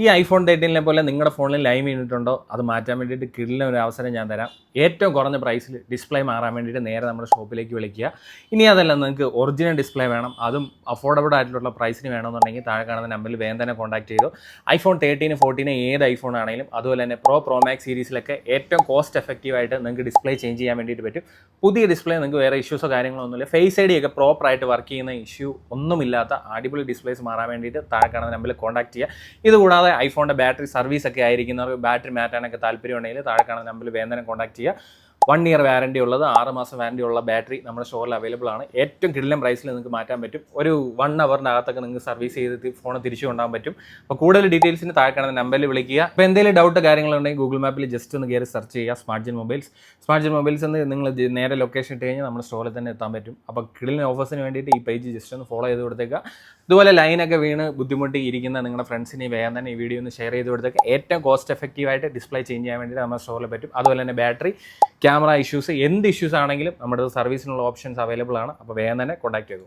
ഈ ഐഫോൺ 13 പോലെ നിങ്ങളുടെ ഫോണിൽ ലൈവ് വീണിട്ടുണ്ടോ അത് മാറ്റാൻ വേണ്ടിയിട്ട് കിടിലൻ ഒരു അവസരം ഞാൻ തരാം. ഏറ്റവും കുറഞ്ഞ പ്രൈസിൽ ഡിസ്പ്ലേ മാറാൻ വേണ്ടിയിട്ട് നേരെ നമ്മുടെ ഷോപ്പിലേക്ക് വിളിക്കുക. ഇനി അതല്ല, നിങ്ങൾക്ക് ഒറിജിനൽ ഡിസ്പ്ലേ വേണം, അതും അഫോർഡബിൾ ആയിട്ടുള്ള പ്രൈസിന് വേണമെന്നുണ്ടെങ്കിൽ താഴെ കാണുന്ന നമ്പറിൽ വേഗം തന്നെ കോൺടാക്ട് ചെയ്തു. ഐഫോൺ 13, 14 ഏത് ഐഫോൺ ആണെങ്കിലും അതുപോലെ തന്നെ പ്രോ മാക്സ് സീരീസിലൊക്കെ ഏറ്റവും കോസ്റ്റ് എഫക്റ്റീവായിട്ട് നിങ്ങൾക്ക് ഡിസ്പ്ലേ ചേഞ്ച് ചെയ്യാൻ വേണ്ടിയിട്ട് പറ്റും. പുതിയ ഡിസ്പ്ലേ നിങ്ങൾക്ക് വേറെ ഇഷ്യൂസോ കാര്യങ്ങളോ ഒന്നുമില്ല. ഫേസ് ഐ ഡി ഒക്കെ പ്രോപ്പറായിട്ട് വർക്ക് ചെയ്യുന്ന ഇഷ്യൂ ഒന്നുമില്ലാത്ത അടിപൊളി ഡിസ്പ്ലേസ് മാറാൻ വേണ്ടിയിട്ട് താഴെ കാണുന്ന നമ്പറിൽ കോൺടാക്ട് ചെയ്യുക. ഇതുകൂടാതെ ഐഫോണിൻ്റെ ബാറ്ററി സർവീസ് ഒക്കെ ആയിരിക്കുന്നവർക്ക് ബാറ്ററി മാറ്റാനൊക്കെ താല്പര്യമുണ്ടെങ്കിൽ താഴെ കാണുന്ന നമ്പറിൽ വേഗം തന്നെ കോൺടാക്ട് ചെയ്യുക. 1 ഇയർ വാറണ്ടി ഉള്ളത്, 6 മാസം വാറണ്ടി ഉള്ള ബാറ്ററി നമ്മുടെ സ്റ്റോറിൽ അവൈലബിൾ ആണ്. ഏറ്റവും കിടിലൻ പ്രൈസിൽ നിങ്ങൾക്ക് മാറ്റാൻ പറ്റും. ഒരു 1 അവറിൻ്റെ അകത്തൊക്കെ നിങ്ങൾക്ക് സർവീസ് ചെയ്ത് ഫോൺ തിരിച്ചു കൊണ്ടുപോകാൻ പറ്റും. അപ്പോൾ കൂടുതൽ ഡീറ്റെയിൽസിന് താഴെ കാണുന്ന നമ്പറിൽ വിളിക്കുക. അപ്പോൾ എന്തെങ്കിലും ഡൗട്ട് കാര്യങ്ങളുണ്ടെങ്കിൽ ഗൂഗിൾ മാപ്പിൽ ജസ്റ്റ് ഒന്ന് കയറി സെർച്ച് ചെയ്യുക സ്മാർട്ട് ജെൻ മൊബൈൽസ് എന്ന് നിങ്ങൾ നേരെ ലൊക്കേഷൻ ഇട്ട് കഴിഞ്ഞാൽ നമ്മുടെ സ്റ്റോറിൽ തന്നെ എത്താൻ പറ്റും. അപ്പോൾ കിടിലൻ ഓഫേഴ്സിന് വേണ്ടിയിട്ട് ഈ പേജ് ജസ്റ്റ് ഒന്ന് ഫോളോ ചെയ്ത് കൊടുത്തേക്കുക. ഇതുപോലെ ലൈനൊക്കെ വീണ് ബുദ്ധിമുട്ടി ഇരിക്കുന്ന നിങ്ങളുടെ ഫ്രണ്ട്സിന് വേഗം തന്നെ ഈ വീഡിയോ ഒന്ന് ഷെയർ ചെയ്ത് കൊടുത്തേക്കുക. ഏറ്റവും കോസ്റ്റ് എഫക്റ്റീവായിട്ട് ഡിസ്പ്ലേ ചേഞ്ച് ചെയ്യാൻ വേണ്ടിയിട്ട് നമ്മുടെ സ്റ്റോറിൽ പറ്റും. അതുപോലെ തന്നെ ബാറ്ററി, ക്യാമറ ഇഷ്യൂസ്, എന്ത് ഇഷ്യൂസ് ആണെങ്കിലും നമ്മുടെ സർവീസിനുള്ള ഓപ്ഷൻസ് അവൈലബിൾ ആണ്. അപ്പോൾ വേഗം തന്നെ കോൺടാക്ട് ചെയ്തു.